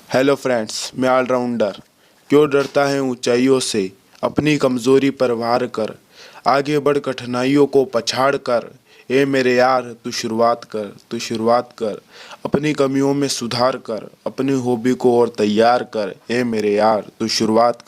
Hello friends, मैं allrounder. क्यों डरता है ऊंचाइयों से, अपनी कमज़ोरी पर वार कर, आगे बढ़ कठिनाइयों को पछाड़ कर। ए मेरे यार, तू शुरुआत कर, अपनी कमियों में सुधार कर, अपनी हॉबी को और तैयार कर। ए मेरे यार, तू शुरुआत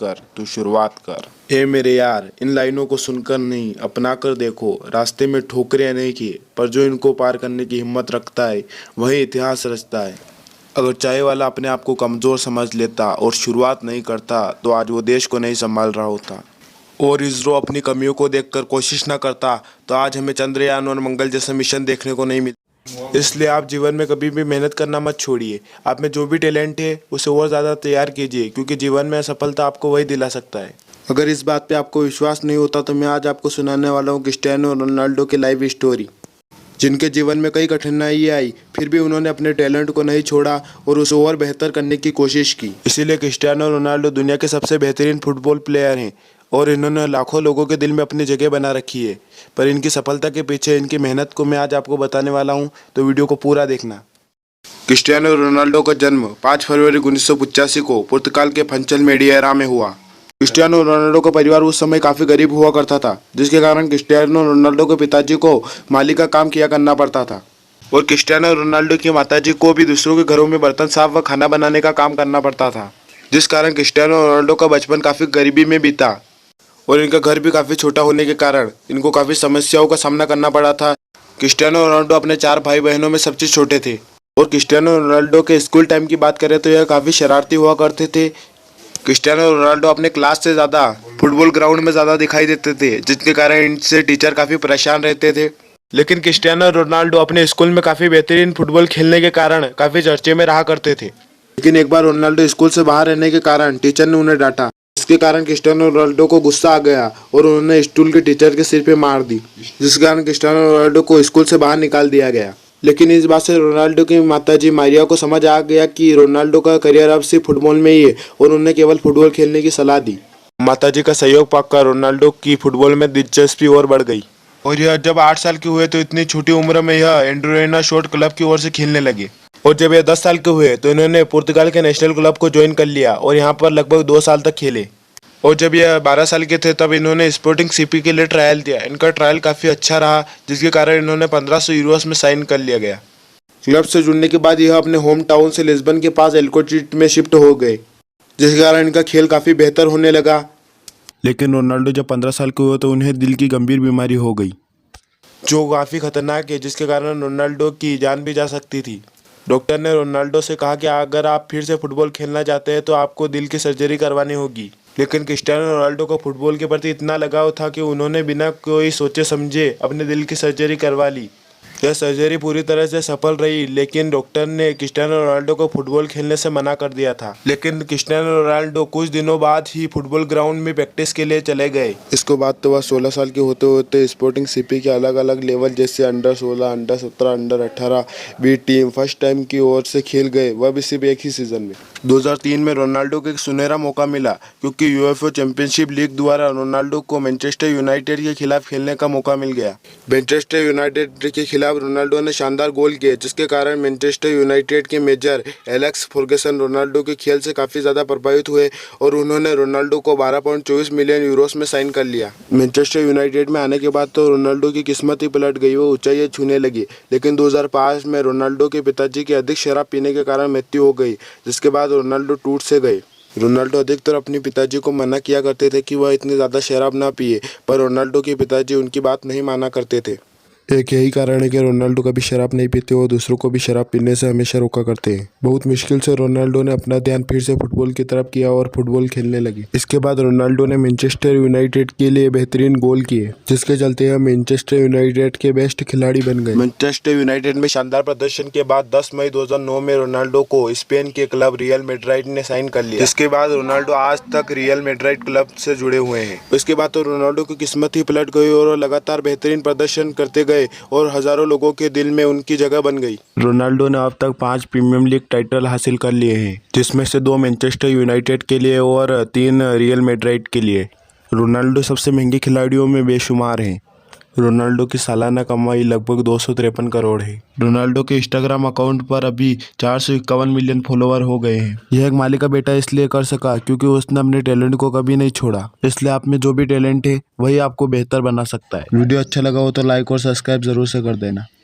कर। ए मेरे यार, इन लाइनों को सुनकर नहीं, अपना कर देखो। रास्ते में ठोकरें नहीं किए, पर जो इनको पार करने की हिम्मत रखता है वही इतिहास रचता है। अगर चाय वाला अपने आप को कमज़ोर समझ लेता और शुरुआत नहीं करता तो आज वो देश को नहीं संभाल रहा होता। और इसरो अपनी कमियों को देखकर कोशिश न करता तो आज हमें चंद्रयान और मंगल जैसे मिशन देखने को नहीं मिलता। इसलिए आप जीवन में कभी भी मेहनत करना मत छोड़िए। आप में जो भी टैलेंट है उसे और ज़्यादा तैयार कीजिए, क्योंकि जीवन में सफलता आपको वही दिला सकता है। अगर इस बात पे आपको विश्वास नहीं होता तो मैं आज आपको सुनाने वाला हूँ क्रिस्टियानो रोनाल्डो की लाइफ स्टोरी, जिनके जीवन में कई कठिनाइयाँ आई फिर भी उन्होंने अपने टैलेंट को नहीं छोड़ा और उसे और बेहतर करने की कोशिश की। इसीलिए क्रिस्टियानो रोनाल्डो दुनिया के सबसे बेहतरीन फुटबॉल प्लेयर हैं और इन्होंने लाखों लोगों के दिल में अपनी जगह बना रखी है। पर इनकी सफलता के पीछे इनकी मेहनत को मैं आज आपको बताने वाला हूँ, तो वीडियो को पूरा देखना। क्रिस्टियानो रोनाल्डो का जन्म 5 फरवरी 1985 को पुर्तगाल के फंचल मेडिएरा में हुआ। क्रिस्टियानो रोनाल्डो का परिवार उस समय काफ़ी गरीब हुआ करता था, जिसके कारण क्रिस्टियानो रोनाल्डो के पिताजी को माली का काम किया करना पड़ता था और क्रिस्टियानो रोनाल्डो की माताजी को भी दूसरों के घरों में बर्तन साफ व खाना बनाने का काम करना पड़ता था, जिस कारण क्रिस्टियानो रोनाल्डो का बचपन काफ़ी गरीबी में बीता और इनका घर भी काफ़ी छोटा होने के कारण इनको काफ़ी समस्याओं का सामना करना पड़ा था। क्रिस्टियानो रोनाल्डो अपने 4 भाई बहनों में सबसे छोटे थे और क्रिस्टियानो रोनाल्डो के स्कूल टाइम की बात करें तो यह काफ़ी शरारती हुआ करते थे। क्रिस्टियानो रोनाल्डो अपने क्लास से ज़्यादा फुटबॉल ग्राउंड में ज़्यादा दिखाई देते थे, जिसके कारण इनसे टीचर काफ़ी परेशान रहते थे। लेकिन क्रिस्टियानो रोनाल्डो अपने स्कूल में काफ़ी बेहतरीन फुटबॉल खेलने के कारण काफ़ी चर्चे में रहा करते थे। लेकिन एक बार रोनाल्डो स्कूल से बाहर रहने के कारण टीचर ने उन्हें डांटा, इसके कारण क्रिस्टियानो रोनाल्डो को गुस्सा आ गया और उन्होंने स्टूल के टीचर के सिर पे मार दी, जिस कारण क्रिस्टियानो रोनाल्डो को स्कूल से बाहर निकाल दिया गया। लेकिन इस बात से रोनाल्डो की माताजी मारिया को समझ आ गया कि रोनाल्डो का करियर अब सिर्फ फुटबॉल में ही है और उन्हें केवल फुटबॉल खेलने की सलाह दी। माताजी का सहयोग पाकर रोनाल्डो की फुटबॉल में दिलचस्पी और बढ़ गई और यह जब 8 साल के हुए तो इतनी छोटी उम्र में यह एंड्रोना शॉर्ट क्लब की ओर से खेलने लगे और जब यह 10 साल के हुए तो इन्होंने पुर्तगाल के नेशनल क्लब को ज्वाइन कर लिया और यहाँ पर लगभग 2 साल तक खेले। और जब यह 12 साल के थे तब इन्होंने स्पोर्टिंग सीपी के लिए ट्रायल दिया। इनका ट्रायल काफ़ी अच्छा रहा, जिसके कारण इन्होंने 1500 यूरोस में साइन कर लिया गया। क्लब से जुड़ने के बाद यह अपने होम टाउन से लिस्बन के पास एल्कोचिट में शिफ्ट हो गए, जिसके कारण इनका खेल काफ़ी बेहतर होने लगा। लेकिन रोनाल्डो जब 15 साल के हुए तो उन्हें दिल की गंभीर बीमारी हो गई, जो काफ़ी खतरनाक है, जिसके कारण रोनाल्डो की जान भी जा सकती थी। डॉक्टर ने रोनाल्डो से कहा कि अगर आप फिर से फुटबॉल खेलना चाहते हैं तो आपको दिल की सर्जरी करवानी होगी। लेकिन क्रिस्टियानो रोनाल्डो को फुटबॉल के प्रति इतना लगाव था कि उन्होंने बिना कोई सोचे समझे अपने दिल की सर्जरी करवा ली। यह सर्जरी पूरी तरह से सफल रही, लेकिन डॉक्टर ने क्रिस्टियानो रोनाल्डो को फुटबॉल खेलने से मना कर दिया था। लेकिन क्रिस्टियानो रोनाल्डो कुछ दिनों बाद ही फुटबॉल ग्राउंड में प्रैक्टिस के लिए चले गए। इसके बाद तो वह 16 साल के होते होते स्पोर्टिंग सीपी के अलग अलग लेवल जैसे under 16, under 17, under 18 B team first time की ओर से खेल गए, वह भी सिर्फ एक ही सीजन में। 2003 में रोनाल्डो को एक सुनहरा मौका मिला, क्योंकि यूएफए चैंपियनशिप लीग द्वारा रोनाल्डो को मैनचेस्टर यूनाइटेड के खिलाफ खेलने का मौका मिल गया। मैनचेस्टर यूनाइटेड के खिलाफ रोनाल्डो ने शानदार गोल किए, जिसके कारण मैनचेस्टर यूनाइटेड के मेजर एलेक्स फर्गसन रोनाल्डो के खेल से काफ़ी ज़्यादा प्रभावित हुए और उन्होंने रोनाल्डो को 12.24 मिलियन यूरोस में साइन कर लिया। मैनचेस्टर यूनाइटेड में आने के बाद तो रोनाल्डो की किस्मत ही पलट गई, वो ऊंचाई छूने लगी। लेकिन 2005 में रोनाल्डो के पिताजी की अधिक शराब पीने के कारण मृत्यु हो गई, जिसके बाद रोनाल्डो टूट से गए। रोनाल्डो अधिकतर अपने पिताजी को मना किया करते थे कि वह इतनी ज़्यादा शराब ना पिए, पर रोनाल्डो के पिताजी उनकी बात नहीं माना करते थे। एक यही कारण है कि रोनाल्डो कभी शराब नहीं पीते और दूसरों को भी शराब पीने से हमेशा रोका करते हैं। बहुत मुश्किल से रोनाल्डो ने अपना ध्यान फिर से फुटबॉल की तरफ किया और फुटबॉल खेलने लगे। इसके बाद रोनाल्डो ने मैनचेस्टर यूनाइटेड के लिए बेहतरीन गोल किए, जिसके चलते हम मैनचेस्टर यूनाइटेड के बेस्ट खिलाड़ी बन गए। मैनचेस्टर यूनाइटेड में शानदार प्रदर्शन के बाद 10 मई 2009 में रोनाल्डो को स्पेन के क्लब रियल मैड्रिड ने साइन कर लिया। इसके बाद रोनाल्डो आज तक रियल मैड्रिड क्लब से जुड़े हुए हैं। इसके बाद तो रोनाल्डो की किस्मत ही पलट गई और लगातार बेहतरीन प्रदर्शन करते गए और हजारों लोगों के दिल में उनकी जगह बन गई। रोनाल्डो ने अब तक 5 प्रीमियर लीग टाइटल हासिल कर लिए हैं, जिसमें से 2 मैनचेस्टर यूनाइटेड के लिए और 3 रियल मैड्रिड के लिए। रोनाल्डो सबसे महंगे खिलाड़ियों में बेशुमार हैं, रोनाल्डो की सालाना कमाई लगभग 253 करोड़ है। रोनाल्डो के इंस्टाग्राम अकाउंट पर अभी 451 मिलियन फॉलोवर हो गए हैं। यह एक मालिक का बेटा इसलिए कर सका क्योंकि उसने अपने टैलेंट को कभी नहीं छोड़ा। इसलिए आप में जो भी टैलेंट है वही आपको बेहतर बना सकता है। वीडियो अच्छा लगा हो तो लाइक और सब्सक्राइब जरूर से कर देना।